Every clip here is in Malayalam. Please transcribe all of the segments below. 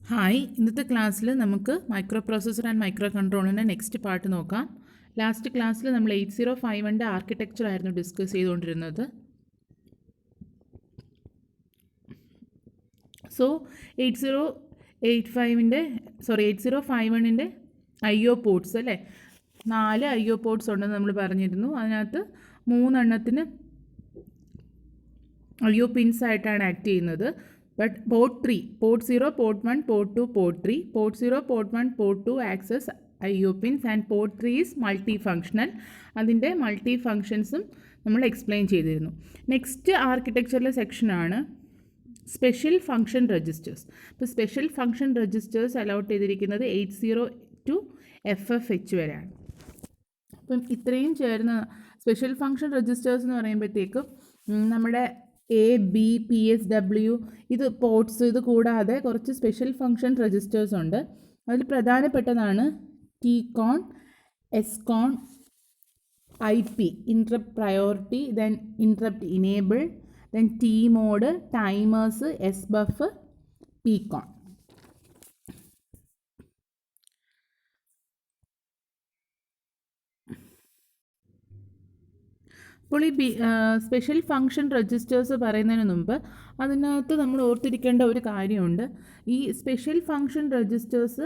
ഹായ്, ഇന്നത്തെ ക്ലാസ്സിൽ നമുക്ക് മൈക്രോ പ്രോസസ്സർ ആൻഡ് മൈക്രോ കൺട്രോളറിൻ്റെ നെക്സ്റ്റ് പാർട്ട് നോക്കാം. ലാസ്റ്റ് ക്ലാസ്സിൽ നമ്മൾ 8051 ആർക്കിടെക്ചർ ആയിരുന്നു ഡിസ്കസ് ചെയ്തുകൊണ്ടിരുന്നത്. സോ 8051 IO പോർട്സ് അല്ലേ, 4 IO പോർട്സ് ഉണ്ടെന്ന് നമ്മൾ പറഞ്ഞിരുന്നു. അതിനകത്ത് 3 എണ്ണത്തിന് IO പിൻസ് ആയിട്ടാണ് ആക്ട് ചെയ്യുന്നത്. But port 3, port 0, port 1, port 2, port 3, port 0, port 1, port 2 access IO pins and port 3 is multifunctional. അതിൻ്റെ മൾട്ടി ഫങ്ഷൻസും നമ്മൾ എക്സ്പ്ലെയിൻ ചെയ്തിരുന്നു. നെക്സ്റ്റ് ആർക്കിടെക്ചറിലെ സെക്ഷനാണ് സ്പെഷ്യൽ ഫങ്ഷൻ രജിസ്റ്റേഴ്സ്. ഇപ്പോൾ സ്പെഷ്യൽ ഫങ്ഷൻ രജിസ്റ്റേഴ്സ് അലോട്ട് ചെയ്തിരിക്കുന്നത് 80 to FFH വരെയാണ്. അപ്പം ഇത്രയും ചേർന്ന സ്പെഷ്യൽ ഫങ്ഷൻ രജിസ്റ്റേഴ്സ് എന്ന് പറയുമ്പോഴത്തേക്കും നമ്മുടെ ABPSW ഇത് പോർട്സ്, ഇത് കൂടാതെ കുറച്ച് സ്പെഷ്യൽ ഫങ്ഷൻ രജിസ്റ്റേഴ്സ് ഉണ്ട്. അതിൽ പ്രധാനപ്പെട്ടതാണ് TCON, SCON, IP interrupt priority, then interrupt enable, then TMOD, timers, SBUF, PCON. അപ്പോൾ ഈ സ്പെഷ്യൽ ഫങ്ഷൻ രജിസ്റ്റേഴ്സ് പറയുന്നതിന് മുമ്പ് അതിനകത്ത് നമ്മൾ ഓർത്തിരിക്കേണ്ട ഒരു കാര്യമുണ്ട്. ഈ സ്പെഷ്യൽ ഫങ്ഷൻ രജിസ്റ്റേഴ്സ്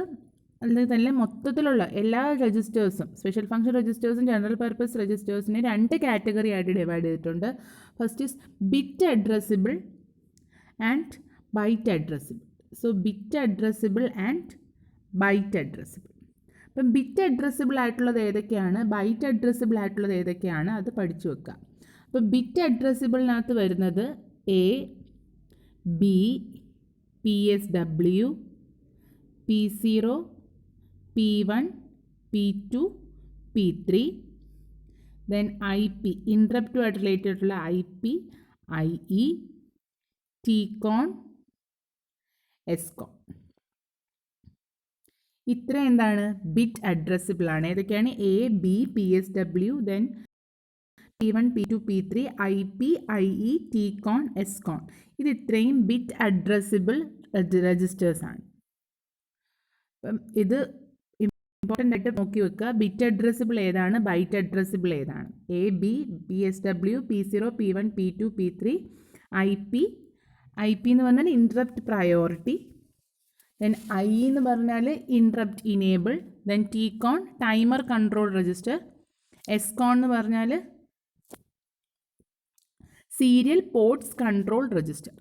അല്ലെങ്കിൽ തന്നെ മൊത്തത്തിലുള്ള എല്ലാ രജിസ്റ്റേഴ്സും, സ്പെഷ്യൽ ഫങ്ഷൻ രജിസ്റ്റേഴ്സും ജനറൽ പർപ്പസ് രജിസ്റ്റേഴ്സിനെ 2 കാറ്റഗറി ആയിട്ട് ഡിവൈഡ് ചെയ്തിട്ടുണ്ട്. First is bit addressable and byte addressable. So bit addressable and byte addressable. അപ്പം ബിറ്റ് അഡ്രസ്സിബിൾ ആയിട്ടുള്ളത് ഏതൊക്കെയാണ്, ബൈറ്റ് അഡ്രസ്സിബിൾ ആയിട്ടുള്ളത് ഏതൊക്കെയാണ്, അത് പഠിച്ചു വെക്കുക. അപ്പം ബിറ്റ് അഡ്രസ്സിബിളിനകത്ത് വരുന്നത് A, B, PSW, P0, P1, P2, P3, then IP ഇൻട്രപ്റ്റുമായിട്ട് റിലേറ്റഡ് ആയിട്ടുള്ള IP, IE, TCON, SCON. ഇത്ര എന്താണ് ബിറ്റ് അഡ്രസ്സിബിൾ ആണ്. ഏതൊക്കെയാണ് AB, PSW, then P1, P2, P3, IP, IE, TCON, SCON. ഇത് ഇത്രയും ബിറ്റ് അഡ്രസ്സിബിൾ രജിസ്റ്റേഴ്സ് ആണ്. അപ്പം ഇത് ഇമ്പോർട്ടൻ്റ് ആയിട്ട് നോക്കി വെക്കുക. ബിറ്റ് അഡ്രസ്സിബിൾ ഏതാണ്, ബൈറ്റ് അഡ്രസ്സിബിൾ ഏതാണ്. AB, PSW, P0, P1, P2, P3, IP എന്ന് പറഞ്ഞാൽ ഇൻട്രപ്റ്റ് പ്രയോറിറ്റി, ദെൻ I എന്ന് പറഞ്ഞാൽ interrupt enable, then TCON timer control register, SCON എന്ന് പറഞ്ഞാൽ സീരിയൽ പോർട്സ് കൺട്രോൾ രജിസ്റ്റർ.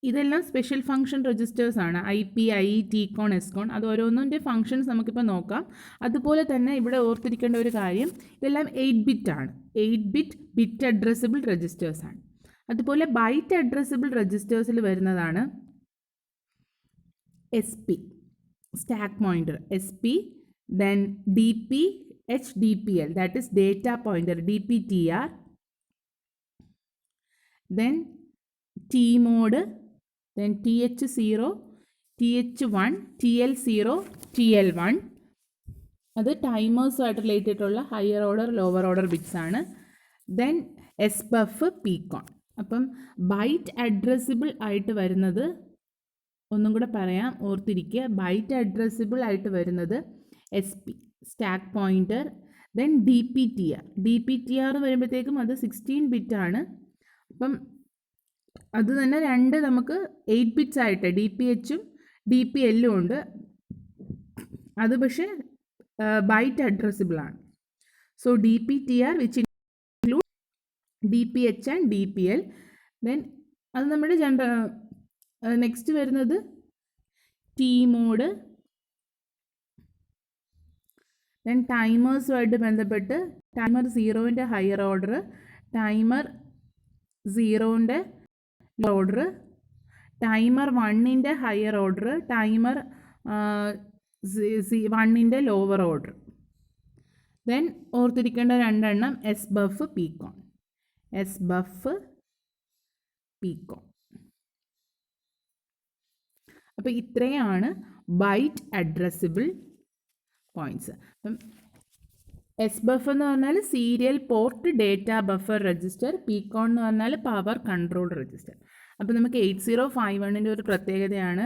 ഇതെല്ലാം സ്പെഷ്യൽ ഫങ്ഷൻ രജിസ്റ്റേഴ്സ് ആണ്. IP, IE, TCON, SCON. അത് ഓരോന്നിൻ്റെ ഫങ്ഷൻസ് നമുക്കിപ്പോൾ നോക്കാം. അതുപോലെ തന്നെ ഇവിടെ ഓർത്തിരിക്കേണ്ട ഒരു കാര്യം, ഇതെല്ലാം 8 ബിറ്റ് ആണ്. 8 ബിറ്റ് ബിറ്റ് അഡ്രസ്സിബിൾ രജിസ്റ്റേഴ്സ് ആണ്. അതുപോലെ ബൈറ്റ് അഡ്രസ്സിബിൾ രജിസ്റ്റേഴ്സിൽ വരുന്നതാണ് SP stack pointer, SP, then DPHDPL, that is data pointer, DPTR, then TMOD, then TH0, TH1, TL0, TL1. അത് ടൈമേഴ്സുമായിട്ട് റിലേറ്റഡ് ആയിട്ടുള്ള higher order lower order bits ആണ്. Then SBUF, PCON. അപ്പം ബൈറ്റ് അഡ്രസ്സിബിൾ ആയിട്ട് വരുന്നത്, ഒന്നും കൂടെ പറയാം, ഓർത്തിരിക്കുക. ബൈറ്റ് അഡ്രസ്സിബിൾ ആയിട്ട് വരുന്നത് SP stack pointer, then DPTR വരുമ്പോഴത്തേക്കും അത് 16 ബിറ്റ് ആണ്. അപ്പം അത് തന്നെ രണ്ട് നമുക്ക് 8 ബിറ്റ്സ് ആയിട്ട് DPHും DPLും ഉണ്ട്. അത് പക്ഷേ ബൈറ്റ് അഡ്രസ്സിബിൾ ആണ്. So DPTR which include DPH and DPL. Then അത് നമ്മുടെ നെക്സ്റ്റ് വരുന്നത് TMOD, ദെൻ ടൈമേഴ്സുമായിട്ട് ബന്ധപ്പെട്ട് ടൈമർ 0ൻ്റെ ഹയർ ഓർഡർ, ടൈമർ 0ൻ്റെ ലോ ഓർഡർ, ടൈമർ 1ൻ്റെ ഹയർ ഓർഡർ, ടൈമർ 1ൻ്റെ ലോവർ ഓർഡർ. ദെൻ ഓർത്തിരിക്കേണ്ട 2 എണ്ണം SBUF, PCON. SBUF, PCON. അപ്പോൾ ഇത്രയാണ് ബൈറ്റ് അഡ്രസ്സിബിൾ പോയിൻറ്റ്സ്. അപ്പം SBUF എന്ന് പറഞ്ഞാൽ serial port data buffer register, PCON എന്ന് പറഞ്ഞാൽ പവർ കൺട്രോൾ രജിസ്റ്റർ. അപ്പോൾ നമുക്ക് 8051 ഒരു പ്രത്യേകതയാണ്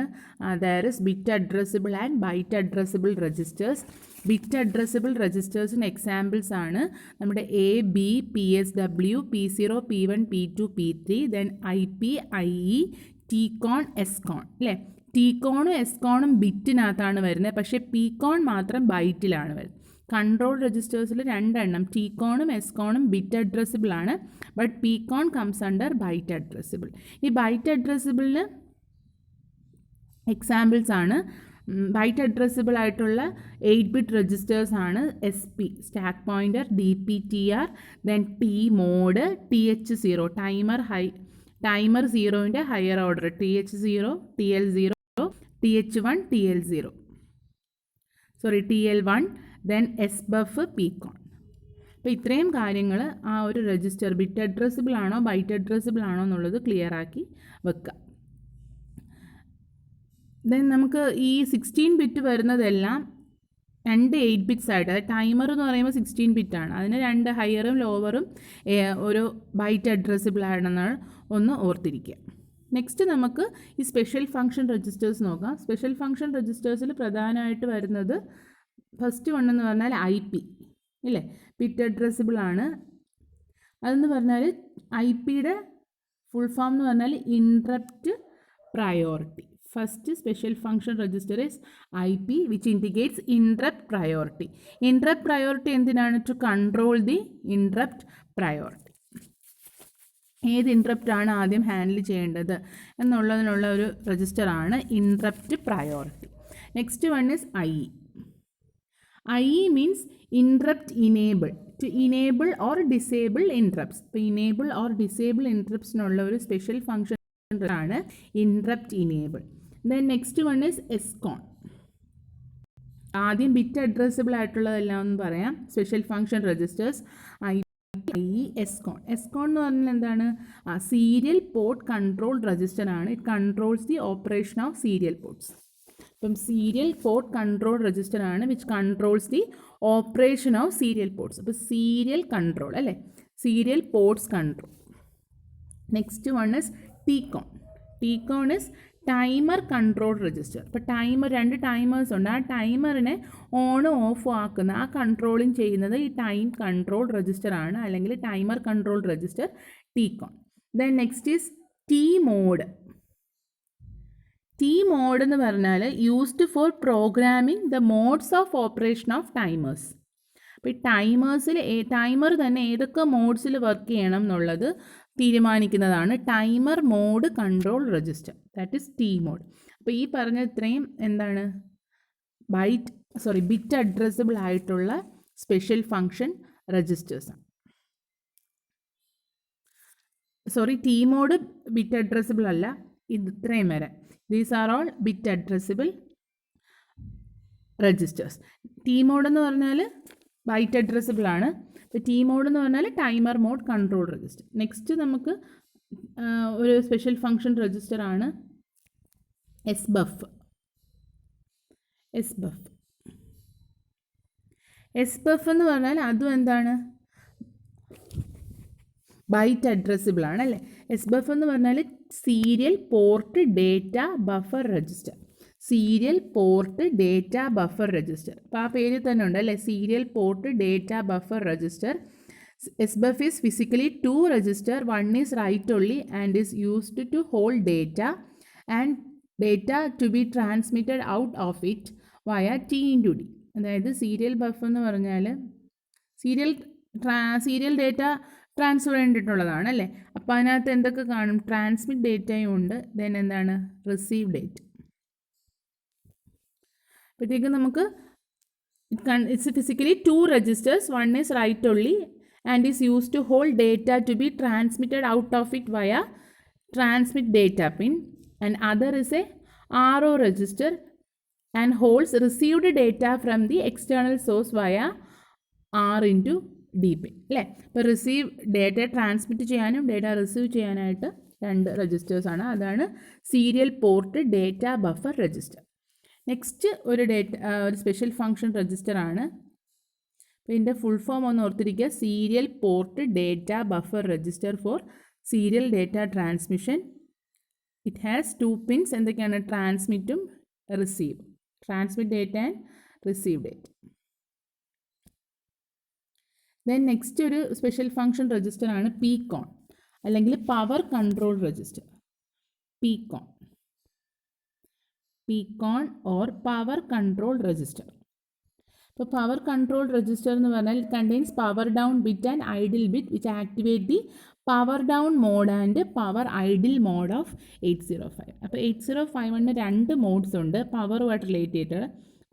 there is bit addressable and byte addressable registers. Bit addressable രജിസ്റ്റേഴ്സിന് എക്സാമ്പിൾസ് ആണ് നമ്മുടെ AB, PSW, P0, P1, P2, P3, then IP, IE, TCON, SCON അല്ലേ. TCOണും SCOണും ബിറ്റിനകത്താണ് വരുന്നത്, പക്ഷേ PCON മാത്രം ബൈറ്റിലാണ് വരുന്നത്. കൺട്രോൾ രജിസ്റ്റേഴ്സിൽ രണ്ടെണ്ണം TCOണും SCOണും ബിറ്റ് അഡ്രസ്സിബിൾ ആണ്, but PCON comes under byte addressable. ഈ ബൈറ്റ് അഡ്രസ്സിബിളിന് എക്സാമ്പിൾസ് ആണ് ബൈറ്റ് അഡ്രസ്സിബിൾ ആയിട്ടുള്ള 8-bit രജിസ്റ്റേഴ്സ് ആണ് SP stack pointer, DPTR, then T mode, TH0 timer 0ൻ്റെ higher order, TH0, TL0, TH1, TL1, then SBUF, PCON. അപ്പോൾ ഇത്രയും കാര്യങ്ങൾ ആ ഒരു രജിസ്റ്റർ ബിറ്റ് അഡ്രസ്സിബിൾ ആണോ ബൈറ്റ് അഡ്രസ്സിബിൾ ആണോ എന്നുള്ളത് ക്ലിയർ ആക്കി വെക്കുക. ദെൻ നമുക്ക് ഈ 16-bit വരുന്നതെല്ലാം 2 8-bits ആയിട്ട്, അതായത് ടൈമർ എന്ന് പറയുമ്പോൾ 16-bit ആണ്, അതിന് 2 ഹയറും ലോവറും ഒരു ബൈറ്റ് അഡ്രസ്സിബിൾ ആണെന്നാണ് ഒന്ന് ഓർത്തിരിക്കുക. നെക്സ്റ്റ് നമുക്ക് ഈ സ്പെഷ്യൽ ഫംഗ്ഷൻ രജിസ്റ്റേഴ്സ് നോക്കാം. സ്പെഷ്യൽ ഫംഗ്ഷൻ രജിസ്റ്റേഴ്സിൽ പ്രധാനമായിട്ട് വരുന്നത് ഫസ്റ്റ് വൺ എന്ന് പറഞ്ഞാൽ IP ഇല്ലേ, ബിറ്റ് അഡ്രസ്സിബിൾ ആണ്. അതെന്ന് പറഞ്ഞാൽ IPയുടെ ഫുൾ ഫോം എന്ന് പറഞ്ഞാൽ interrupt priority. First special function register is IP which indicates interrupt priority. Interrupt priority എന്തിനാണ്? To control the interrupt priority. ഏത് ഇൻട്രപ്റ്റാണ് ആദ്യം ഹാൻഡിൽ ചെയ്യേണ്ടത് എന്നുള്ളതിനുള്ള ഒരു രജിസ്റ്ററാണ് interrupt priority. Next one is IE. IE means interrupt enable, to enable or disable interrupts. ഇപ്പോൾ ഇനേബിൾ ഓർ ഡിസേബിൾ ഇൻട്രപ്റ്റ്സിനുള്ള ഒരു സ്പെഷ്യൽ ഫംഗ്ഷൻ ആണ് interrupt enable. Then next one is SCON. ആദ്യം ബിറ്റ് അഡ്രസ്സിബിൾ ആയിട്ടുള്ളതെല്ലാം ഒന്ന് പറയാം. Special function registers IE, SCON. SCON എന്ന് പറഞ്ഞാൽ എന്താണ്? സീരിയൽ പോർട്ട് കൺട്രോൾ രജിസ്റ്റർ ആണ്. It controls the operation of serial ports. ഇപ്പം സീരിയൽ പോർട്ട് കൺട്രോൾ രജിസ്റ്റർ ആണ് which controls the operation of serial ports. അപ്പോൾ സീരിയൽ കൺട്രോൾ അല്ലേ, serial ports control. Next one is TCON. TCON is timer control register. ഇപ്പോൾ രണ്ട് ടൈമേഴ്സ് ഉണ്ട്, ആ ടൈമറിനെ ഓണും ഓഫും ആക്കുന്ന, ആ കൺട്രോളിങ് ചെയ്യുന്നത് ഈ ടൈം കൺട്രോൾ രജിസ്റ്റർ ആണ്, അല്ലെങ്കിൽ timer control register TCON. Then next is T mode. T mode എന്ന് പറഞ്ഞാൽ used for programming the modes of operation of timers. അപ്പോൾ ഈ ടൈമർ തന്നെ ഏതൊക്കെ മോഡ്സിൽ വർക്ക് ചെയ്യണം എന്നുള്ളത് തീരുമാനിക്കുന്നതാണ് timer mode control register, that is T mode. അപ്പോൾ ഈ പറഞ്ഞ ഇത്രയും എന്താണ് ബിറ്റ് അഡ്രസ്സിബിൾ ആയിട്ടുള്ള സ്പെഷ്യൽ ഫംഗ്ഷൻ രജിസ്റ്റേഴ്സാണ്. T മോഡ് ബിറ്റ് അഡ്രസ്സിബിൾ അല്ല, ഇത് ഇത്രയും വരെ. These are all bit addressable registers. T mode എന്ന് പറഞ്ഞാൽ ബൈറ്റ് അഡ്രസ്സിബിൾ ആണ്. ഇപ്പോൾ T മോഡ് എന്ന് പറഞ്ഞാൽ timer mode control register. Next നമുക്ക് ഒരു സ്പെഷ്യൽ ഫംഗ്ഷൻ രജിസ്റ്റർ ആണ് SBUF. SBUF എന്ന് പറഞ്ഞാൽ അതും എന്താണ്? ബൈറ്റ് അഡ്രസ്സിബിൾ ആണ് അല്ലേ. SBUF എന്ന് പറഞ്ഞാൽ serial port data buffer register. Serial port data buffer register. അപ്പോൾ ആ പേരിൽ തന്നെ ഉണ്ട് അല്ലേ, serial port data buffer register. SBUF is physically two register. One is write only and is used to hold data and data to be transmitted out of it via T into D. അതായത് സീരിയൽ ബഫ് എന്ന് പറഞ്ഞാൽ സീരിയൽ ഡേറ്റ ട്രാൻസ്ഫർ ചെയ്തിട്ടുള്ളതാണ് അല്ലേ. അപ്പോൾ അതിനകത്ത് എന്തൊക്കെ കാണും? ട്രാൻസ്മിറ്റ് ഡേറ്റയും ഉണ്ട്, ദെൻ എന്താണ് റിസീവ് ഡേറ്റ. അപ്പോഴത്തേക്കും നമുക്ക് it's physically two registers. One is write only and is used to hold data to be transmitted out of it via transmit data pin, and other is a RO register and holds received data from the external source via R into D pin അല്ലേ. ഇപ്പോൾ റിസീവ് ഡേറ്റ ട്രാൻസ്മിറ്റ് ചെയ്യാനും ഡേറ്റ റിസീവ് ചെയ്യാനായിട്ട് രണ്ട് രജിസ്റ്റേഴ്സ് ആണ്. അതാണ് serial port data buffer register. Next ഒരു സ്പെഷ്യൽ ഫംഗ്ഷൻ രജിസ്റ്റർ ആണ്. അപ്പോൾ ഇതിൻ്റെ ഫുൾ ഫോം ഒന്ന് ഓർത്തിരിക്കുക, serial port data buffer register for serial data transmission it has 2 pins. എന്തൊക്കെയാണ്? ട്രാൻസ്മിറ്റും receive. Transmit data and receive data. Then next ഒരു സ്പെഷ്യൽ ഫങ്ഷൻ രജിസ്റ്ററാണ് PCON അല്ലെങ്കിൽ power control register. PCON or power control register. ഇപ്പോൾ പവർ കൺട്രോൾ രജിസ്റ്റർ എന്ന് പറഞ്ഞാൽ contains power down bit and idle bit which activate the power down mode and power idle mode of 805. അപ്പോൾ 8051 രണ്ട് മോഡ്സ് ഉണ്ട് പവറുമായിട്ട് റിലേറ്റ് ചെയ്തിട്ട്.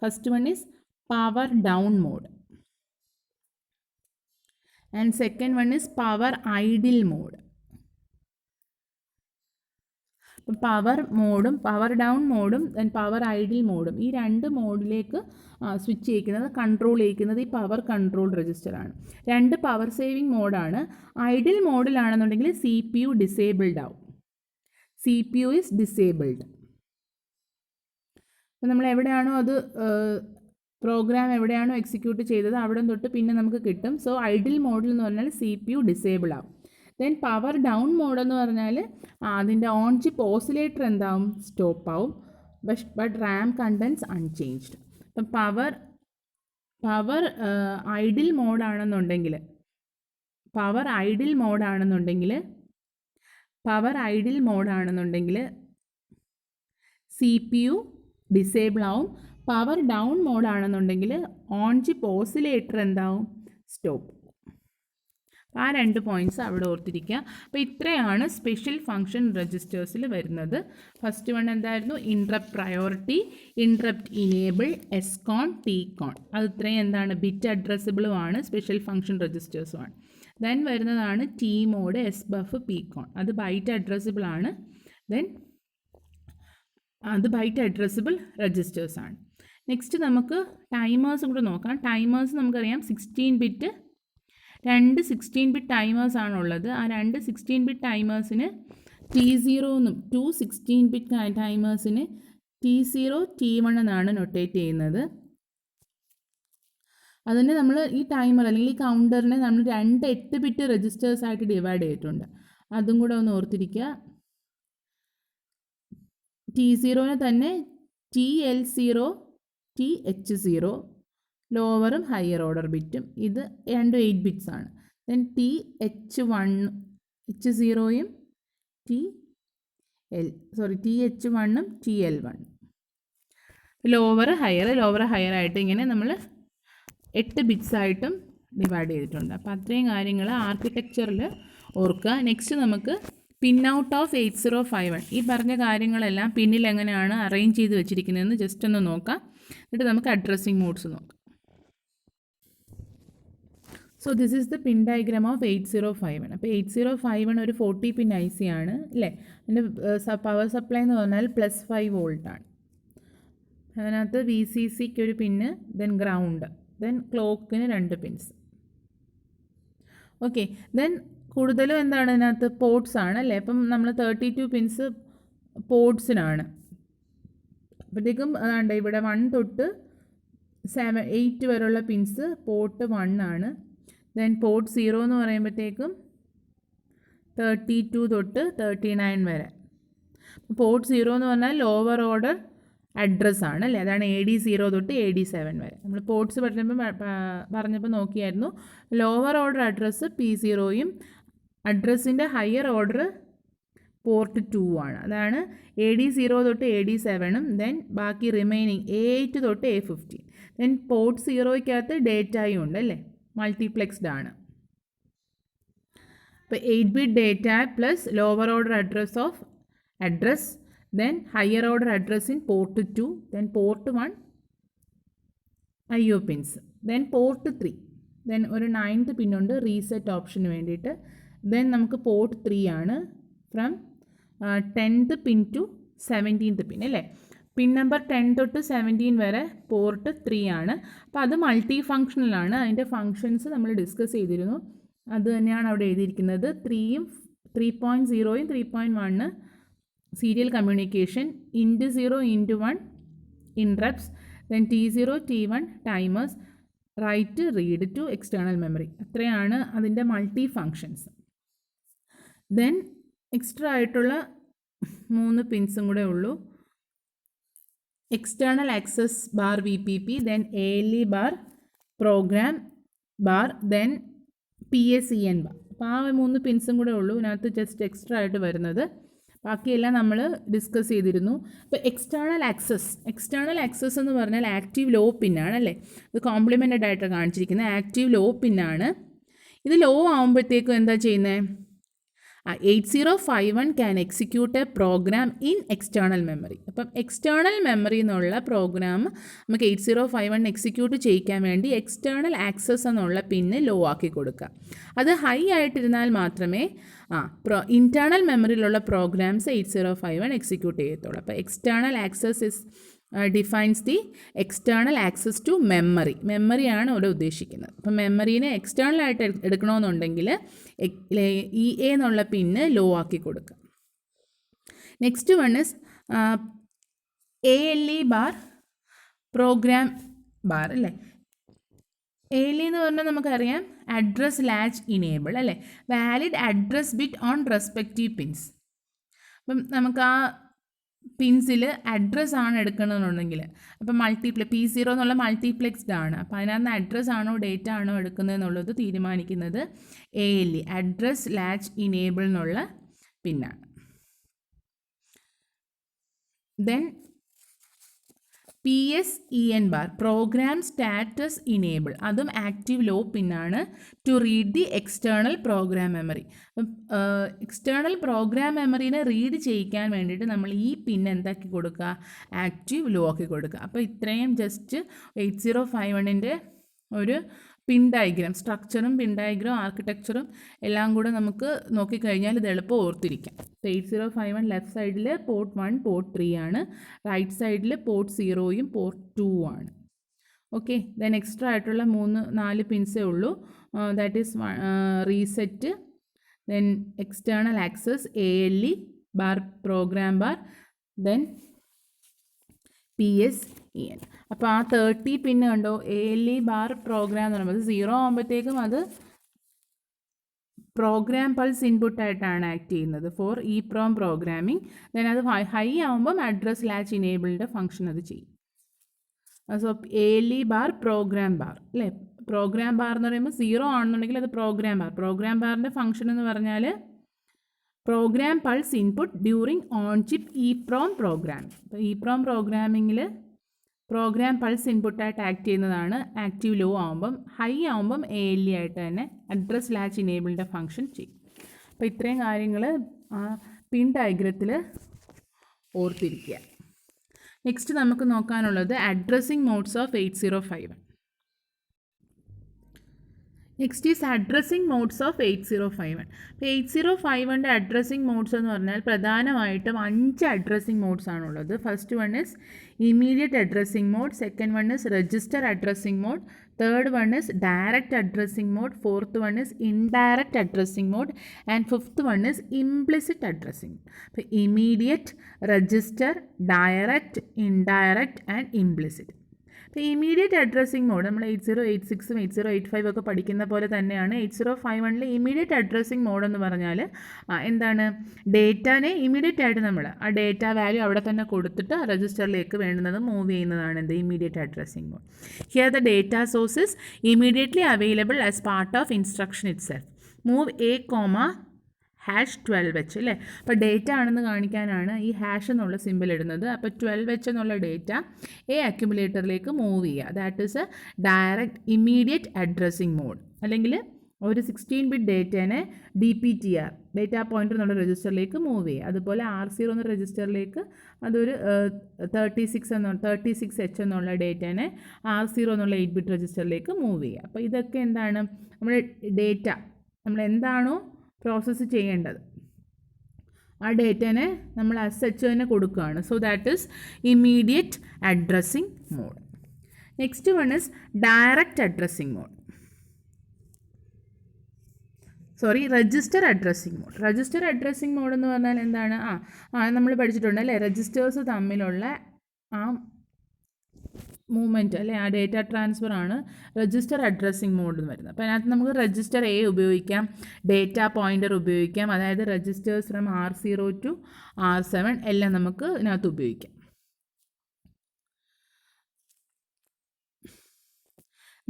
First one is power down mode and second one is power idle mode. അപ്പം പവർ മോഡും പവർ ഡൗൺ മോഡും ദെൻ പവർ ഐഡിൽ മോഡും ഈ രണ്ട് മോഡിലേക്ക് സ്വിച്ച് ചെയ്യിക്കുന്നത്, കൺട്രോൾ ചെയ്യിക്കുന്നത് ഈ പവർ കൺട്രോൾ രജിസ്റ്ററാണ്. രണ്ട് പവർ സേവിങ് മോഡാണ്. ഐഡിൽ മോഡിലാണെന്നുണ്ടെങ്കിൽ CPU ഡിസേബിൾഡ് ആവും. CPU is disabled. അപ്പം നമ്മൾ എവിടെയാണോ അത് പ്രോഗ്രാം എവിടെയാണോ എക്സിക്യൂട്ട് ചെയ്തത് അവിടെ തൊട്ട് പിന്നെ നമുക്ക് കിട്ടും. സോ ഐഡിൽ മോഡിൽ എന്ന് പറഞ്ഞാൽ CPU ഡിസേബിൾ ആവും. ദെൻ പവർ ഡൗൺ മോഡ് എന്ന് പറഞ്ഞാൽ അതിൻ്റെ ഓൺ ചിപ്പ് ഓസിലേറ്റർ എന്താവും? സ്റ്റോപ്പ് ആവും. But RAM contents unchanged. അപ്പം പവർ ഐഡിൽ മോഡാണെന്നുണ്ടെങ്കിൽ CPU ഡിസേബിൾ ആവും. പവർ ഡൗൺ മോഡാണെന്നുണ്ടെങ്കിൽ ഓൺ ചിപ്പ് ഓസിലേറ്റർ എന്താവും? സ്റ്റോപ്പ്. ആ രണ്ട് പോയിൻറ്റ്സ് അവിടെ ഓർത്തിരിക്കുക. അപ്പോൾ ഇത്രയാണ് സ്പെഷ്യൽ ഫങ്ഷൻ രജിസ്റ്റേഴ്സിൽ വരുന്നത്. ഫസ്റ്റ് വൺ എന്തായിരുന്നു? Interrupt priority, interrupt enable, SCON, TCON. അത് ഇത്രയും എന്താണ്? ബിറ്റ് അഡ്രസ്സബിളുമാണ്, സ്പെഷ്യൽ ഫങ്ഷൻ രജിസ്റ്റേഴ്സുമാണ്. ദെൻ വരുന്നതാണ് T മോഡ്, SBUF, PCON. അത് ബൈറ്റ് അഡ്രസ്സബിൾ ആണ്. ദെൻ അത് ബൈറ്റ് അഡ്രസ്സബിൾ രജിസ്റ്റേഴ്സാണ്. നെക്സ്റ്റ് നമുക്ക് ടൈമേഴ്സും കൂടെ നോക്കാം. ടൈമേഴ്സ് നമുക്കറിയാം 16 ബിറ്റ്, രണ്ട് 16 ബിറ്റ് ടൈമേഴ്സാണുള്ളത്. ആ രണ്ട് 16 ബിറ്റ് ടൈമേഴ്സിന് T0 എന്നും 2 16 ബിറ്റ് ടൈമേഴ്സിന് T0 T1 എന്നാണ് നൊട്ടേറ്റ് ചെയ്യുന്നത്. അതിന് നമ്മൾ ഈ ടൈമർ അല്ലെങ്കിൽ ഈ കൗണ്ടറിനെ നമ്മൾ രണ്ട് 8 ബിറ്റ് രജിസ്റ്റേഴ്സായിട്ട് ഡിവൈഡ് ചെയ്തിട്ടുണ്ട്. അതും കൂടെ ഒന്ന് ഓർത്തിരിക്കുക. T0നെ തന്നെ TL0, TH0 ലോവറും ഹയർ ഓർഡർ ബിറ്റും, ഇത് രണ്ടും 8 ബിറ്റ്സ് ആണ്. ദെൻ TH0യും TH1ഉം TL1 ലോവർ ഹയർ ആയിട്ട് ഇങ്ങനെ നമ്മൾ 8 ബിറ്റ്സ് ആയിട്ടും ഡിവൈഡ് ചെയ്തിട്ടുണ്ട്. അപ്പോൾ അത്രയും കാര്യങ്ങൾ ആർക്കിടെക്ചറിൽ ഓർക്കുക. നെക്സ്റ്റ് നമുക്ക് പിൻ ഔട്ട് ഓഫ് 8051. ഈ പറഞ്ഞ കാര്യങ്ങളെല്ലാം പിന്നിൽ എങ്ങനെയാണ് അറേഞ്ച് ചെയ്ത് വെച്ചിരിക്കുന്നതെന്ന് ജസ്റ്റ് ഒന്ന് നോക്കാം. എന്നിട്ട് നമുക്ക് അഡ്രസ്സിങ് മോഡ്സ് നോക്കാം. So this is the pin diagram of 8051. അപ്പോൾ 8051 ഒരു 40 പിൻ IC ആണ് അല്ലേ. അതിൻ്റെ പവർ സപ്ലൈ എന്ന് പറഞ്ഞാൽ +5 വോൾട്ടാണ്. അതിനകത്ത് VCCക്ക് ഒരു പിന്ന്, ദെൻ ഗ്രൗണ്ട്, ദെൻ ക്ലോക്കിന് 2 പിൻസ്. ഓക്കെ, ദെൻ കൂടുതലും എന്താണ് ഇതിനകത്ത്? പോർട്സ് ആണ് അല്ലേ. അപ്പം നമ്മൾ 32 പിൻസ് പോർട്സിനാണ്. അപ്പോഴത്തേക്കും അതാണ്ട് ഇവിടെ 1 തൊട്ട് 8 വരെയുള്ള പിൻസ് പോർട്ട് 1 ആണ്. ദെൻ പോർട്ട് 0 എന്ന് പറയുമ്പോഴത്തേക്കും 32 തൊട്ട് 39 വരെ. പോർട്ട് 0 എന്ന് പറഞ്ഞാൽ ലോവർ ഓർഡർ അഡ്രസ്സാണ് അല്ലേ. അതാണ് AD0 തൊട്ട് AD7 വരെ. നമ്മൾ പോർട്സ് പറഞ്ഞപ്പോൾ നോക്കിയായിരുന്നു. ലോവർ ഓർഡർ അഡ്രസ്സ് P0യും അഡ്രസ്സിൻ്റെ ഹയർ ഓർഡർ പോർട്ട് 2 ആണ്. അതാണ് AD0 തൊട്ട് AD7ഉം. ദെൻ ബാക്കി റിമൈനിങ് A8 തൊട്ട് A15. ദെൻ പോർട്ട് 0യ്ക്കകത്ത് ഡേറ്റയും ഉണ്ട് അല്ലേ, മൾട്ടിപ്ലെക്സ്ഡ് ആണ്. അപ്പോൾ 8 bit data plus lower order address then higher order address in port 2, then port 1 IO pins, then port 3, then ഒരു 9th പിന്നുണ്ട് റീസെറ്റ് ഓപ്ഷന് വേണ്ടിയിട്ട്. ദെൻ നമുക്ക് പോർട്ട് 3 ആണ് from 10th pin to 17th പിൻ അല്ലേ. പിൻ നമ്പർ 10 തൊട്ട് 17 വരെ പോർട്ട് 3 ആണ്. അപ്പോൾ അത് മൾട്ടി ഫങ്ഷണലാണ്. അതിൻ്റെ ഫങ്ഷൻസ് നമ്മൾ ഡിസ്കസ് ചെയ്തിരുന്നു. അത് തന്നെയാണ് അവിടെ എഴുതിയിരിക്കുന്നത്. 3യും 3.0യും 3.1 serial communication, int0 int1 interrupts, then T0 T1 timers, write read to external memory. അത്രയാണ് അതിൻ്റെ മൾട്ടി ഫങ്ഷൻസ്. ദെൻ എക്സ്ട്രാ ആയിട്ടുള്ള 3 പിൻസും കൂടെ ഉള്ളൂ. External access bar VPP, then ALE bar, program bar, then PSEN bar. അപ്പോൾ ആ 3 പിൻസും കൂടെ ഉള്ളൂ ഇതിനകത്ത് ജസ്റ്റ് എക്സ്ട്രാ ആയിട്ട് വരുന്നത്. ബാക്കിയെല്ലാം നമ്മൾ ഡിസ്കസ് ചെയ്തിരുന്നു. ഇപ്പോൾ എക്സ്റ്റേണൽ ആക്സസ് എന്ന് പറഞ്ഞാൽ ആക്റ്റീവ് ലോ പിന്നാണ് അല്ലേ. ഇത് കോംപ്ലിമെൻറ്റഡ് ആയിട്ട് കാണിച്ചിരിക്കുന്നത് ആക്റ്റീവ് ലോ പിന്നാണ്. ഇത് ലോ ആകുമ്പോഴത്തേക്കും എന്താ ചെയ്യുന്നത്? 8051 can execute a program in external memory. അപ്പം എക്സ്റ്റേണൽ മെമ്മറി എന്നുള്ള പ്രോഗ്രാം നമുക്ക് 8051 എക്സിക്യൂട്ട് ചെയ്യിക്കാൻ വേണ്ടി എക്സ്റ്റേണൽ ആക്സസ് എന്നുള്ള പിന്ന് ലോ ആക്കി കൊടുക്കുക. അത് ഹൈ ആയിട്ടിരുന്നാൽ മാത്രമേ ഇൻറ്റേർണൽ മെമ്മറിയിലുള്ള പ്രോഗ്രാംസ് 8051 എക്സിക്യൂട്ട് ചെയ്യത്തുള്ളൂ. അപ്പോൾ external access defines the external access to മെമ്മറിയാണ് ഇവിടെ ഉദ്ദേശിക്കുന്നത്. അപ്പം മെമ്മറീനെ എക്സ്റ്റേണലായിട്ട് എടുക്കണമെന്നുണ്ടെങ്കിൽ EA എന്നുള്ള പിന്ന് ലോ ആക്കി കൊടുക്കുക. Next one is ALE bar, program bar അല്ലേ. ALE എന്ന് പറഞ്ഞാൽ നമുക്കറിയാം അഡ്രസ് ലാച്ച് ഇനേബിൾ അല്ലേ, valid address bit on respective pins. അപ്പം നമുക്ക് ആ പിൻസിൽ അഡ്രസ്സ് ആണ് എടുക്കണമെന്നുണ്ടെങ്കിൽ അപ്പം P0 എന്നുള്ള മൾട്ടിപ്ലെക്സ്ഡ് ആണ്. അപ്പോൾ അതിനകത്ത് അഡ്രസ്സ് ആണോ ഡേറ്റ ആണോ എടുക്കുന്നതെന്നുള്ളത് തീരുമാനിക്കുന്നത് ALE അഡ്രസ് ലാച്ച് ഇനേബിൾ എന്നുള്ള പിന്നാണ്. Then PSEN bar, program status enable, അതും ആക്റ്റീവ് ലോ പിന്നാണ് to read the external program memory. അപ്പം എക്സ്റ്റേണൽ പ്രോഗ്രാം മെമ്മറീനെ റീഡ് ചെയ്യിക്കാൻ വേണ്ടിയിട്ട് നമ്മൾ ഈ പിൻ എന്താക്കി കൊടുക്കുക? ആക്റ്റീവ് ലോ ആക്കി കൊടുക്കുക. അപ്പോൾ ഇത്രയും ജസ്റ്റ് 8051 ഒരു പിൻ ഡയഗ്രാം, സ്ട്രക്ചറും പിൻ ഡയഗ്രാം ആർക്കിടെക്ചറും എല്ലാം കൂടെ നമുക്ക് നോക്കിക്കഴിഞ്ഞാൽ ഇത് എളുപ്പം ഓർത്തിരിക്കാം. 8051 ലെഫ്റ്റ് സൈഡിൽ പോർട്ട് 1 പോർട്ട് 3 ആണ്, റൈറ്റ് സൈഡിൽ പോർട്ട് 0യും പോർട്ട് 2 ആണ്. ഓക്കെ, ദെൻ എക്സ്ട്രാ ആയിട്ടുള്ള 4 പിൻസേ ഉള്ളൂ. That is reset, then external access, ALE bar, program bar, then PSEN. അപ്പോൾ ആ 30 പിന്ന് കണ്ടോ, ALE ബാർ പ്രോഗ്രാം എന്ന് പറയുമ്പോൾ 0 ആകുമ്പോഴത്തേക്കും അത് പ്രോഗ്രാം പൾസ് ഇൻപുട്ടായിട്ടാണ് ആക്ട് ചെയ്യുന്നത് ഫോർ EEPROM പ്രോഗ്രാമിംഗ്. ദെൻ അത് ഹൈ ആകുമ്പം അഡ്രസ് ലാച്ച് ഇനേബിളിൻ്റെ ഫംഗ്ഷൻ അത് ചെയ്യും. So ALE bar, program bar അല്ലേ. പ്രോഗ്രാം ബാർ എന്ന് പറയുമ്പോൾ 0 ആണെന്നുണ്ടെങ്കിൽ അത് പ്രോഗ്രാം ബാറിൻ്റെ ഫംഗ്ഷൻ എന്ന് പറഞ്ഞാൽ program pulse input during on chip EEPROM programming. അപ്പോൾ EEPROM പ്രോഗ്രാമിങ്ങിൽ പ്രോഗ്രാം പൾസ് ഇൻപുട്ടായിട്ട് ആക്ട് ചെയ്യുന്നതാണ് ആക്റ്റീവ് ലോ ആകുമ്പം. ഹൈ ആകുമ്പം ALE ആയിട്ട് തന്നെ അഡ്രസ് ലാച്ച് ഇനേബിളിൻ്റെ ഫംഗ്ഷൻ ചെയ്യും. അപ്പോൾ ഇത്രയും കാര്യങ്ങൾ പിൻ ഡയഗ്രത്തിൽ ഓർത്തിരിക്കുക. നെക്സ്റ്റ് നമുക്ക് നോക്കാനുള്ളത് addressing modes of 8051. Next is addressing modes of 8051. അപ്പോൾ 8051 അഡ്രസ്സിംഗ് മോഡ്സ് എന്ന് പറഞ്ഞാൽ പ്രധാനമായിട്ടും 5 അഡ്രസ്സിംഗ് മോഡ്സ് ആണുള്ളത്. First one is immediate addressing mode, second one is register addressing mode, third one is direct addressing mode, fourth one is indirect addressing mode, and fifth one is implicit addressing. അപ്പോൾ immediate, register, direct, indirect and implicit. അപ്പോൾ ഇമീഡിയറ്റ് അഡ്രസ്സിംഗ് മോഡ് നമ്മൾ 8086ഉം 8085 ഒക്കെ പഠിക്കുന്ന പോലെ തന്നെയാണ് 8051 ഇമീഡിയറ്റ് അഡ്രസ്സിംഗ് മോഡ് എന്ന് പറഞ്ഞാൽ എന്താണ്? ഡേറ്റാനെ ഇമീഡിയറ്റ് ആയിട്ട് നമ്മൾ ആ ഡേറ്റ വാല്യൂ അവിടെ തന്നെ കൊടുത്തിട്ട് രജിസ്റ്ററിലേക്ക് വേണ്ടുന്നത് മൂവ് ചെയ്യുന്നതാണ് എന്ത് immediate addressing mode. Here the data source immediately available as part of instruction itself. Move A,#12H അല്ലേ. അപ്പോൾ ഡേറ്റ ആണെന്ന് കാണിക്കാനാണ് ഈ ഹാഷ് എന്നുള്ള സിമ്പിൾ ഇടുന്നത്. അപ്പോൾ 12H എന്നുള്ള ഡേറ്റ അക്യുമുലേറ്ററിലേക്ക് മൂവ് ചെയ്യുക. That is a direct immediate addressing mode. അല്ലെങ്കിൽ ഒരു 16-bit ഡേറ്റേനെ DPTR ഡേറ്റ പോയിൻ്റർ എന്നുള്ള രജിസ്റ്ററിലേക്ക് മൂവ് ചെയ്യുക. അതുപോലെ R0 എന്ന രജിസ്റ്ററിലേക്ക് അതൊരു 36H എന്നുള്ള ഡേറ്റേനെ R0 എന്നുള്ള 8-bit രജിസ്റ്ററിലേക്ക് മൂവ് ചെയ്യുക. അപ്പോൾ ഇതൊക്കെ എന്താണ്? നമ്മുടെ ഡേറ്റ നമ്മൾ എന്താണോ പ്രോസസ്സ് ചെയ്യേണ്ടത് ആ ഡേറ്റനെ നമ്മൾ സച്ച് തന്നെ കൊടുക്കുകയാണ്. So that is immediate addressing mode. Next one is direct addressing mode, register addressing mode. Register addressing mode എന്ന് പറഞ്ഞാൽ എന്താണ്? നമ്മൾ പഠിച്ചിട്ടുണ്ട് അല്ലേ, രജിസ്റ്റേഴ്സ് തമ്മിലുള്ള ആ മൂവ്മെൻറ്റ് അല്ലെ ആ ഡേറ്റ ട്രാൻസ്ഫർ ആണ് രജിസ്റ്റർ അഡ്രസ്സിംഗ് മോഡ് എന്ന് വരുന്നത്. അപ്പോൾ അതിനകത്ത് നമുക്ക് രജിസ്റ്റർ എ ഉപയോഗിക്കാം, ഡേറ്റ പോയിൻ്റർ ഉപയോഗിക്കാം, അതായത് registers from R0 to R7 എല്ലാം നമുക്ക് ഇതിനകത്ത് ഉപയോഗിക്കാം.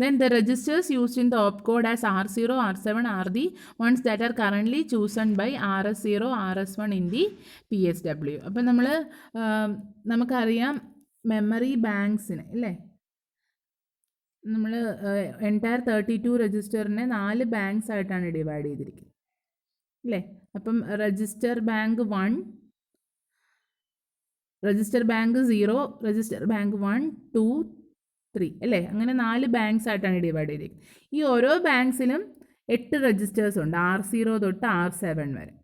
Then the registers used in the opcode as R0, R7 are the ones that are currently chosen by RS0, RS1 in the PSW. അപ്പം നമുക്കറിയാം മെമ്മറി ബാങ്ക്സിന് അല്ലേ, നമ്മൾ എൻറ്റയർ 32 രജിസ്റ്ററിനെ 4 ബാങ്ക്സ് ആയിട്ടാണ് ഡിവൈഡ് ചെയ്തിരിക്കുന്നത് അല്ലേ. അപ്പം register bank 1, register bank 0, register bank 1, 2, 3 അല്ലേ, അങ്ങനെ 4 ബാങ്ക്സ് ആയിട്ടാണ് ഡിവൈഡ് ചെയ്തിരിക്കുന്നത്. ഈ ഓരോ ബാങ്ക്സിലും 8 രജിസ്റ്റേഴ്സ് ഉണ്ട്, R0 തൊട്ട് R7 വരെ.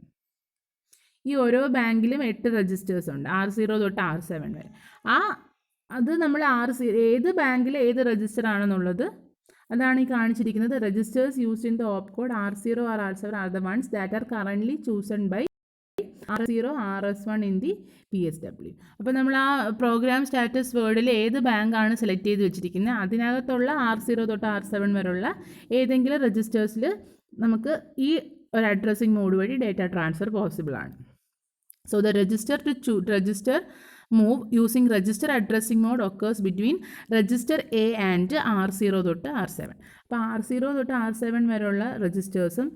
ഈ ഓരോ ബാങ്കിലും 8 രജിസ്റ്റേഴ്സ് ഉണ്ട്, R0 തൊട്ട് R7 വരെ. അത് നമ്മൾ ഏത് ബാങ്കിൽ ഏത് രജിസ്റ്റർ ആണെന്നുള്ളത് അതാണ് ഈ കാണിച്ചിരിക്കുന്നത്. Registers used in the opcode R0 or R7 are the ones that are currently chosen by R0, RS1 in the PSW. അപ്പോൾ നമ്മൾ ആ പ്രോഗ്രാം സ്റ്റാറ്റസ് വേർഡിൽ ഏത് ബാങ്കാണ് സെലക്ട് ചെയ്ത് വെച്ചിരിക്കുന്നത് അതിനകത്തുള്ള R0 തൊട്ട് R7 വരെയുള്ള ഏതെങ്കിലും രജിസ്റ്റേഴ്സിൽ നമുക്ക് ഈ ഒരു അഡ്രസ്സിംഗ് മോഡ് വഴി ഡേറ്റ ട്രാൻസ്ഫർ പോസിബിൾ ആണ്. So the register move using register addressing mode occurs between register A and R0 തൊട്ട് R7. അപ്പോൾ R0 തൊട്ട് R7 വരെയുള്ള രജിസ്റ്റേഴ്സും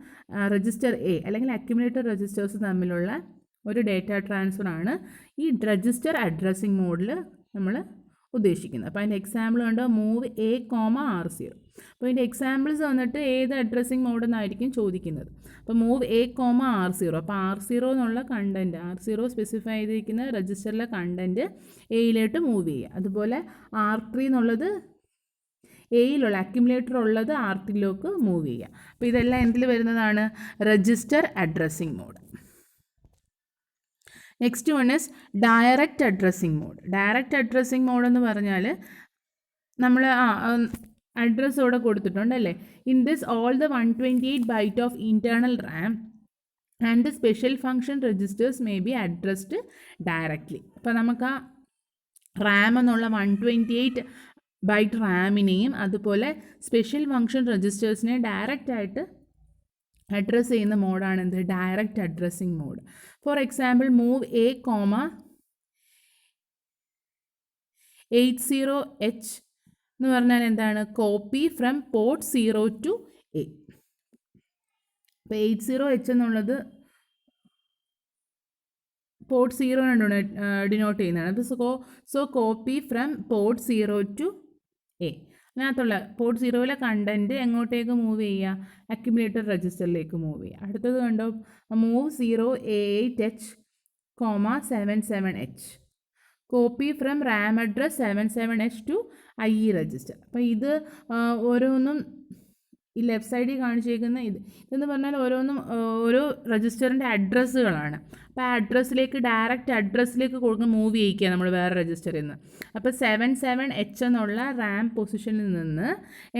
രജിസ്റ്റർ എ അല്ലെങ്കിൽ അക്യുമുലേറ്റർ രജിസ്റ്റേഴ്സും തമ്മിലുള്ള ഒരു ഡേറ്റ ട്രാൻസ്ഫർ ആണ് ഈ രജിസ്റ്റർ അഡ്രസ്സിംഗ് മോഡിൽ നമ്മൾ ഉദ്ദേശിക്കുന്നത്. അപ്പോൾ അതിൻ്റെ എക്സാമ്പിൾ കണ്ടോ, മൂവ് A, R0. അപ്പോൾ ഇതിൻ്റെ എക്സാമ്പിൾസ് വന്നിട്ട് ഏത് അഡ്രസ്സിംഗ് മോഡ് എന്നായിരിക്കും ചോദിക്കുന്നത്. അപ്പോൾ മൂവ് A, R0. അപ്പോൾ R0 എന്നുള്ള കണ്ടൻറ്റ്, R0 സ്പെസിഫൈ ചെയ്തിരിക്കുന്ന രജിസ്റ്ററിലെ കണ്ടൻറ്റ് എയിലോട്ട് മൂവ് ചെയ്യുക. അതുപോലെ R3 എന്നുള്ളത് എയിലുള്ള അക്യുമുലേറ്റർ ഉള്ളത് R3യിലേക്ക് മൂവ് ചെയ്യുക. അപ്പോൾ ഇതെല്ലാം എന്തിൽ വരുന്നതാണ്, register addressing mode. Next one is direct addressing mode. Direct addressing mode എന്ന് പറഞ്ഞാൽ നമ്മൾ അഡ്രസ്സ് ഇവിടെ കൊടുത്തിട്ടുണ്ടല്ലേ. In this all the 128 byte of internal RAM and the special function registers may be addressed directly. അപ്പോൾ നമുക്ക് ആ റാം എന്നുള്ള 128 ബൈറ്റ് റാമിനെയും അതുപോലെ സ്പെഷ്യൽ ഫങ്ഷൻ രജിസ്റ്റേഴ്സിനെ ഡയറക്റ്റായിട്ട് അഡ്രസ്സ് ചെയ്യുന്ന മോഡാണ് എന്ത്, direct addressing mode. For example move A, 80H എന്ന് പറഞ്ഞാൽ എന്താണ്, copy from port 0 to A. അപ്പോൾ 80H എന്നുള്ളത് പോർട്ട് 0 ഡിനോട്ട് ചെയ്യുന്നതാണ്. അപ്പോൾ so copy from port 0 to A. അതിനകത്തുള്ള പോർട്ട് 0യിലെ കണ്ടൻറ്റ് എങ്ങോട്ടേക്ക് മൂവ് ചെയ്യുക, അക്യുമുലേറ്റർ രജിസ്റ്ററിലേക്ക് മൂവ് ചെയ്യുക. അടുത്തത് കണ്ടോ, move 0A8H, 77H, copy from RAM address 77H to IE register. അപ്പോൾ ഇത് ഓരോന്നും ഈ ലെഫ്റ്റ് സൈഡിൽ കാണിച്ചേക്കുന്ന ഇതെന്ന് പറഞ്ഞാൽ ഓരോന്നും ഓരോ രജിസ്റ്ററിൻ്റെ അഡ്രസ്സുകളാണ്. അപ്പോൾ ആ അഡ്രസ്സിലേക്ക് ഡയറക്റ്റ് അഡ്രസ്സിലേക്ക് മൂവ് ചെയ്യിക്കുക നമ്മൾ വേറെ രജിസ്റ്ററിൽ നിന്ന്. അപ്പോൾ 77H എന്നുള്ള റാം പൊസിഷനിൽ നിന്ന്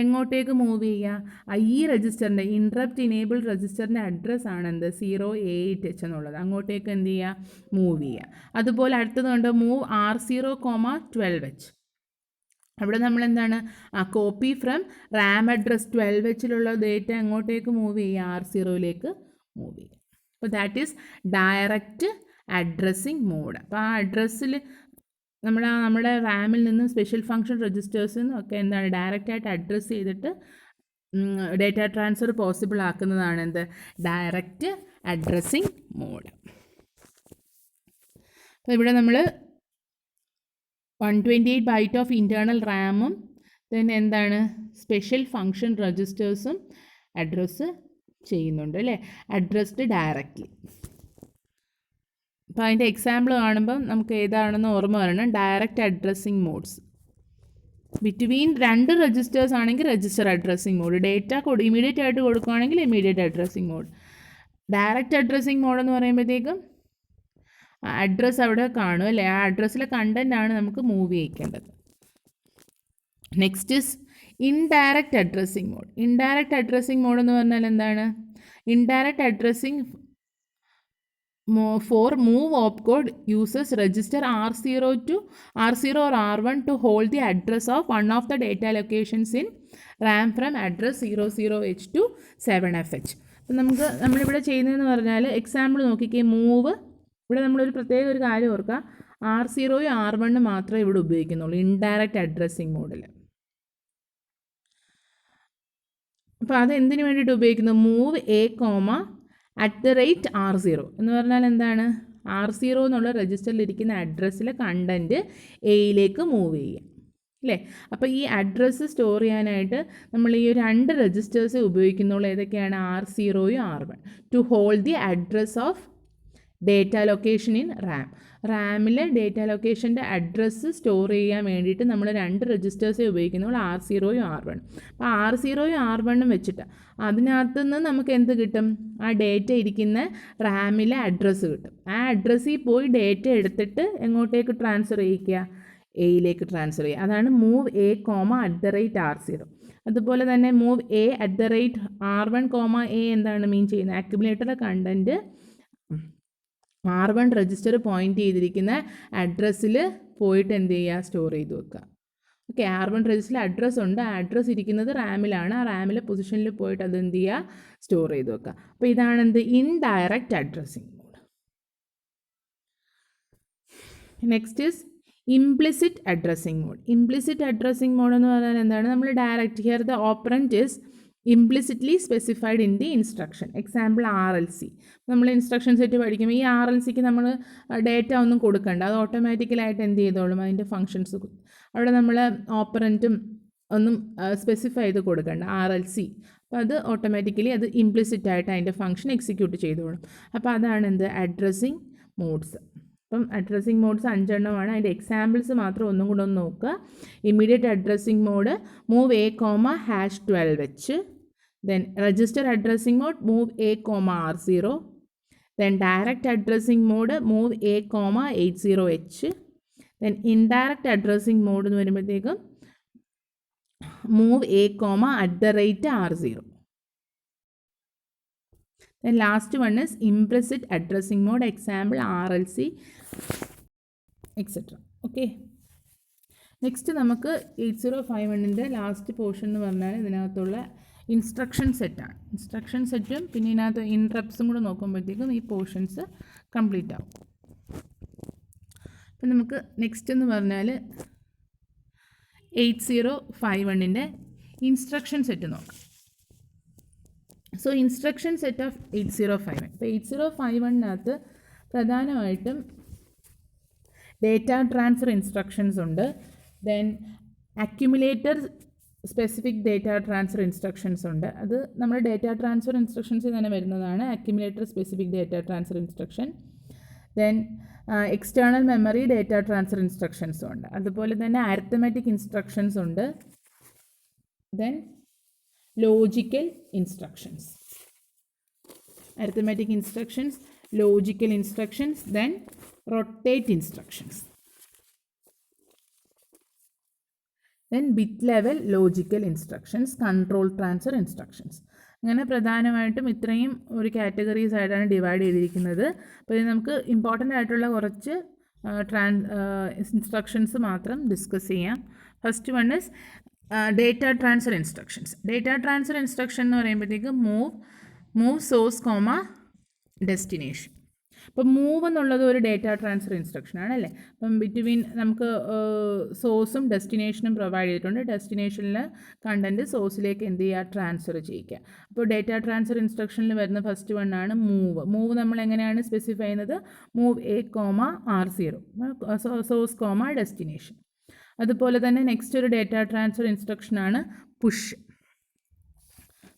എങ്ങോട്ടേക്ക് മൂവ് ചെയ്യുക, IE രജിസ്റ്ററിൻ്റെ ഇൻട്രപ്റ്റ് ഇനേബിൾഡ് രജിസ്റ്ററിൻ്റെ അഡ്രസ്സാണ് എന്ത്, 0A8H എന്നുള്ളത്, അങ്ങോട്ടേക്ക് എന്ത് ചെയ്യുക, മൂവ് ചെയ്യുക. അതുപോലെ അടുത്തത് കൊണ്ട് മൂവ് R0, 12H. അവിടെ നമ്മൾ എന്താണ്, കോപ്പി ഫ്രം റാം അഡ്രസ് 12Hലുള്ള ഡേറ്റ എങ്ങോട്ടേക്ക് മൂവ് ചെയ്യുക, R0യിലേക്ക് മൂവ് ചെയ്യുക. അപ്പോൾ that is direct addressing mode. അപ്പോൾ ആ അഡ്രസ്സിൽ നമ്മുടെ റാമിൽ നിന്നും സ്പെഷ്യൽ ഫങ്ഷൻ രജിസ്റ്റേഴ്സിൽ നിന്നും ഒക്കെ എന്താണ് ഡയറക്റ്റായിട്ട് അഡ്രസ്സ് ചെയ്തിട്ട് ഡേറ്റ ട്രാൻസ്ഫർ പോസിബിൾ ആക്കുന്നതാണ് എന്ത്, ഡയറക്റ്റ് അഡ്രസ്സിംഗ് മോഡ്. അപ്പോൾ ഇവിടെ നമ്മൾ 128 ബൈറ്റ് ഓഫ് ഇൻറ്റേർണൽ റാമും ദെൻ എന്താണ് സ്പെഷ്യൽ ഫങ്ഷൻ രജിസ്റ്റേഴ്സും അഡ്രസ്സ് ചെയ്യുന്നുണ്ട് അല്ലേ, അഡ്രസ്ഡ് ഡയറക്റ്റ്ലി. അപ്പോൾ അതിൻ്റെ എക്സാമ്പിൾ കാണുമ്പം നമുക്ക് ഏതാണെന്ന് ഓർമ്മ വരണം, direct addressing modes. Between 2 registers ആണെങ്കിൽ register addressing mode, data immediate ആയിട്ട് കൊടുക്കുകയാണെങ്കിൽ immediate addressing mode. Direct addressing mode എന്ന് പറയുമ്പോഴത്തേക്കും അഡ്രസ്സ് അവിടെ കാണും അല്ലേ, ആ അഡ്രസ്സിലെ കണ്ടൻ്റ് ആണ് നമുക്ക് മൂവ് ചെയ്യിക്കേണ്ടത്. Next is indirect addressing mode. Indirect addressing mode എന്ന് പറഞ്ഞാൽ എന്താണ്, indirect addressing For move opcode uses register R0 or R1 to hold the address of one of the data locations in RAM from address 00H to 7FH. അപ്പം നമ്മളിവിടെ ചെയ്യുന്നതെന്ന് പറഞ്ഞാൽ എക്സാമ്പിൾ നോക്കിക്കേ, മൂവ്. ഇവിടെ നമ്മളൊരു പ്രത്യേക ഒരു കാര്യം ഓർക്കുക, R0 R1 മാത്രമേ ഇവിടെ ഉപയോഗിക്കുന്നുള്ളൂ ഇൻഡയറക്റ്റ് അഡ്രസ്സിങ് മോഡിൽ. അപ്പോൾ അത് എന്തിനു വേണ്ടിയിട്ട് ഉപയോഗിക്കുന്നു? മൂവ് A,@R0 എന്ന് പറഞ്ഞാൽ എന്താണ്? R0 എന്നുള്ള രജിസ്റ്ററിലിരിക്കുന്ന അഡ്രസ്സിലെ കണ്ടൻറ്റ് എയിലേക്ക് മൂവ് ചെയ്യുക, അല്ലേ? അപ്പോൾ ഈ അഡ്രസ്സ് സ്റ്റോർ ചെയ്യാനായിട്ട് നമ്മൾ ഈ 2 രജിസ്റ്റേഴ്സേ ഉപയോഗിക്കുന്നുള്ളൂ. ഏതൊക്കെയാണ്? R0 R1 to hold the address of data location in RAM. റാമിലെ ഡേറ്റ ലൊക്കേഷൻ്റെ അഡ്രസ്സ് സ്റ്റോർ ചെയ്യാൻ വേണ്ടിയിട്ട് നമ്മൾ 2 രജിസ്റ്റേഴ്സേ ഉപയോഗിക്കുന്നുള്ളൂ, R0 R1. അപ്പോൾ R0 R1 വെച്ചിട്ട് അതിനകത്ത് നിന്ന് നമുക്ക് എന്ത് കിട്ടും? ആ ഡേറ്റ ഇരിക്കുന്ന റാമിലെ അഡ്രസ്സ് കിട്ടും. ആ അഡ്രസ്സിൽ പോയി ഡേറ്റ എടുത്തിട്ട് എങ്ങോട്ടേക്ക് ട്രാൻസ്ഫർ ചെയ്യിക്കുക? എയിലേക്ക് ട്രാൻസ്ഫർ ചെയ്യുക. അതാണ് മൂവ് A,@R0. അതുപോലെ തന്നെ മൂവ് A,@R1, A എന്താണ് മീൻ ചെയ്യുന്നത്? അക്യുമുലേറ്ററിലെ കണ്ടൻറ്റ് R1 രജിസ്റ്റർ പോയിൻ്റ് ചെയ്തിരിക്കുന്ന അഡ്രസ്സിൽ പോയിട്ട് എന്ത് ചെയ്യുക? സ്റ്റോർ ചെയ്ത് വെക്കുക. ഓക്കെ, R1 രജിസ്റ്ററിൽ അഡ്രസ്സ് ഉണ്ട്, ആ അഡ്രസ്സ് ഇരിക്കുന്നത് റാമിലാണ്. ആ റാമിലെ പൊസിഷനിൽ പോയിട്ട് അത് എന്ത് ചെയ്യുക? സ്റ്റോർ ചെയ്ത് വെക്കുക. അപ്പോൾ ഇതാണ് എന്ത്? Indirect addressing mode. Next is implicit addressing mode. Implicit addressing mode എന്ന് പറഞ്ഞാൽ എന്താണ്? നമ്മൾ direct here the operand is implicitly specified in the instruction. Example RLC. നമ്മൾ ഇൻസ്ട്രക്ഷൻ സെറ്റ് പഠിക്കുമ്പോൾ ഈ RLCക്ക് നമ്മൾ ഡേറ്റ ഒന്നും കൊടുക്കണ്ട, അത് ഓട്ടോമാറ്റിക്കലായിട്ട് എന്ത് ചെയ്തോളും? അതിൻ്റെ ഫങ്ഷൻസ് അവിടെ നമ്മൾ ഓപ്പറൻറ്റും ഒന്നും സ്പെസിഫൈ ചെയ്ത് കൊടുക്കണ്ട, RLC. അപ്പോൾ അത് ഓട്ടോമാറ്റിക്കലി അത് ഇംപ്ലിസിറ്റ് ആയിട്ട് അതിൻ്റെ ഫങ്ഷൻ എക്സിക്യൂട്ട് ചെയ്തോളും. അപ്പോൾ അതാണ് എന്ത്? Addressing modes. അപ്പം അഡ്രസ്സിങ് മോഡ്സ് 5 എണ്ണമാണ്. അതിൻ്റെ എക്സാമ്പിൾസ് മാത്രം ഒന്നും കൂടെ ഒന്ന് നോക്കുക. Immediate addressing mode move A,#12 വെച്ച്. Then register addressing mode move A,R0. Then direct addressing mode move A,80H. Then indirect addressing mode എന്ന് വരുമ്പോഴത്തേക്കും move A,@R0. Then last one is implicit addressing mode, example RLC, etc. Okay. Next നമുക്ക് 8051ൻ്റെ ലാസ്റ്റ് പോർഷൻ എന്ന് പറഞ്ഞാൽ ഇതിനകത്തുള്ള ഇൻസ്ട്രക്ഷൻ സെറ്റാണ്. ഇൻസ്ട്രക്ഷൻ സെറ്റും പിന്നെ ഇതിനകത്ത് ഇൻട്രപ്റ്റ്സും കൂടെ നോക്കുമ്പോഴത്തേക്കും ഈ പോർഷൻസ് കംപ്ലീറ്റ് ആവും. അപ്പം നമുക്ക് നെക്സ്റ്റ് എന്ന് പറഞ്ഞാൽ 8051ൻ്റെ ഇൻസ്ട്രക്ഷൻ സെറ്റ് നോക്കാം. So instruction set of 8051. ഇപ്പോൾ 8051നകത്ത് പ്രധാനമായിട്ടും ഡേറ്റ ട്രാൻസ്ഫർ ഇൻസ്ട്രക്ഷൻസ് ഉണ്ട്. Then accumulator specific data transfer instructions ഉണ്ട്. അത് നമ്മൾ ഡേറ്റ ട്രാൻസ്ഫർ ഇൻസ്ട്രക്ഷൻസിൽ തന്നെ വരുന്നതാണ്, accumulator specific data transfer instruction. Then external memory data transfer ഇൻസ്ട്രക്ഷൻസും ഉണ്ട്. അതുപോലെ തന്നെ അരിത്തമെറ്റിക് ഇൻസ്ട്രക്ഷൻസ് ഉണ്ട്. Then logical instructions, arithmetic instructions, logical instructions, then rotate instructions, then bit level logical instructions, control transfer instructions. അങ്ങനെ പ്രധാനമായിട്ടും ഇത്രയും ഒരു കാറ്റഗറീസ് ആയിട്ടാണ് ഡിവൈഡ് ചെയ്തിരിക്കുന്നത്. അപ്പോൾ ഇത് നമുക്ക് ഇമ്പോർട്ടൻ്റ് ആയിട്ടുള്ള കുറച്ച് ഇൻസ്ട്രക്ഷൻസ് മാത്രം ഡിസ്കസ് ചെയ്യാം. First one is data transfer instructions. Data transfer instruction എന്ന് പറയുമ്പോഴത്തേക്ക് മൂവ് സോഴ്സ് ഡെസ്റ്റിനേഷൻ. അപ്പോൾ മൂവ് എന്നുള്ളത് ഒരു ഡേറ്റ ട്രാൻസ്ഫർ ഇൻസ്ട്രക്ഷനാണ് അല്ലേ. അപ്പം ബിറ്റ്വീൻ നമുക്ക് സോഴ്സും ഡെസ്റ്റിനേഷനും പ്രൊവൈഡ് ചെയ്തിട്ടുണ്ട്. ഡെസ്റ്റിനേഷനിൽ കണ്ടൻറ്റ് സോഴ്സിലേക്ക് എന്ത് ചെയ്യുക? ട്രാൻസ്ഫർ ചെയ്യിക്കുക. അപ്പോൾ ഡേറ്റ ട്രാൻസ്ഫർ ഇൻസ്ട്രക്ഷനിൽ വരുന്ന ഫസ്റ്റ് വൺ ആണ് മൂവ്. മൂവ് നമ്മൾ എങ്ങനെയാണ് സ്പെസിഫൈ ചെയ്യുന്നത്? Move A,R0 source destination. അതുപോലെ തന്നെ നെക്സ്റ്റ് ഒരു ഡേറ്റ ട്രാൻസ്ഫർ ഇൻസ്ട്രക്ഷനാണ് പുഷ്.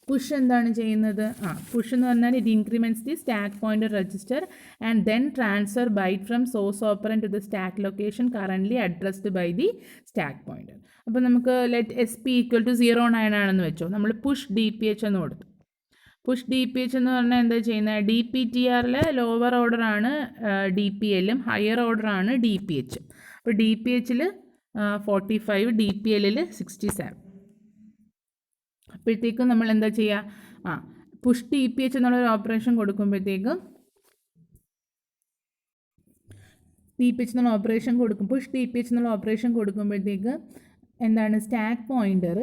പുഷ് എന്താണ് ചെയ്യുന്നത്? പുഷ് എന്ന് പറഞ്ഞാൽ it increments the stack pointer register and then transfer byte from source operand to the stack location currently addressed by the stack pointer. അപ്പോൾ നമുക്ക് ലെറ്റ് SP = 09 ആണെന്ന് വെച്ചോ. നമ്മൾ പുഷ് DPH എന്ന് കൊടുത്തു. പുഷ് DPH എന്ന് പറഞ്ഞാൽ എന്താ ചെയ്യുന്നത്? DPTRൽ ലോവർ ഓർഡറാണ് DPLും ഹയർ ഓർഡറാണ് DPH. അപ്പോൾ DPHൽ 45, DPLൽ 67. അപ്പോഴത്തേക്കും നമ്മൾ എന്താ ചെയ്യുക? പുഷ് DPH എന്നുള്ളൊരു ഓപ്പറേഷൻ കൊടുക്കുമ്പോഴത്തേക്കും ടി പി എച്ച് എന്നുള്ള ഓപ്പറേഷൻ കൊടുക്കും, പുഷ് ടി പി എച്ച് എന്നുള്ള ഓപ്പറേഷൻ കൊടുക്കുമ്പോഴത്തേക്ക് എന്താണ് സ്റ്റാക്ക് പോയിൻ്റർ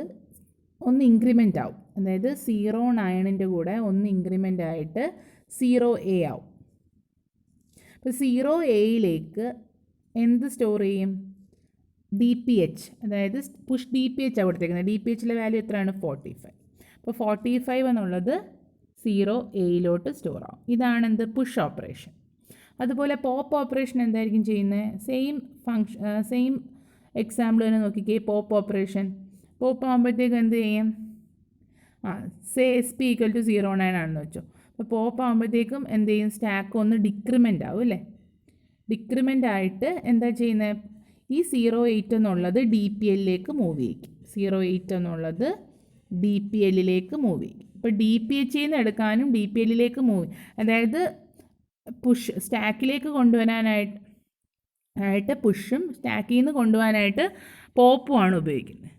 ഒന്ന് ഇൻക്രിമെൻ്റ് ആവും. അതായത് 0-9 കൂടെ ഒന്ന് ഇൻക്രിമെൻ്റ് ആയിട്ട് 0A ആവും. അപ്പോൾ 0Aയിലേക്ക് എന്ത് സ്റ്റോർ ചെയ്യും? DPH, അതായത് പുഷ് DPH ആണ് കൊടുത്തേക്കുന്നത്. DPHലെ വാല്യൂ എത്രയാണ്? 45. അപ്പോൾ 45 എന്നുള്ളത് 0Aയിലോട്ട് സ്റ്റോർ ആവും. ഇതാണ് എന്ത്? Push operation. അതുപോലെ പോപ്പ് ഓപ്പറേഷൻ എന്തായിരിക്കും ചെയ്യുന്നത്? സെയിം എക്സാമ്പിൾ തന്നെ നോക്കിക്കേ. പോപ്പ് ഓപ്പറേഷൻ പോപ്പ് ആകുമ്പോഴത്തേക്ക് എന്ത് ചെയ്യും? SP = 0-9 ആണെന്ന് വെച്ചോ. അപ്പോൾ പോപ്പ് ആകുമ്പോഴത്തേക്കും എന്ത് ചെയ്യും? സ്റ്റാക്ക് ഒന്ന് ഡിക്രിമെൻ്റ് ആവും അല്ലേ? ഡിക്രിമെൻ്റ് ആയിട്ട് എന്താ ചെയ്യുന്നത്? ഈ 08 എന്നുള്ളത് DPLലേക്ക് മൂവ് ചെയ്യും. 08 എന്നുള്ളത് DPLലേക്ക് മൂവ് ചെയ്യും. ഇപ്പോൾ DPHയിൽ നിന്ന് എടുക്കാനും DPLലേക്ക് മൂവ് ചെയ്യും. അതായത് പുഷ് സ്റ്റാക്കിലേക്ക് കൊണ്ടുവരാനായിട്ട് പുഷും സ്റ്റാക്കിൽ നിന്ന് കൊണ്ടുപോകാനായിട്ട് പോപ്പുമാണ് ഉപയോഗിക്കുന്നത്.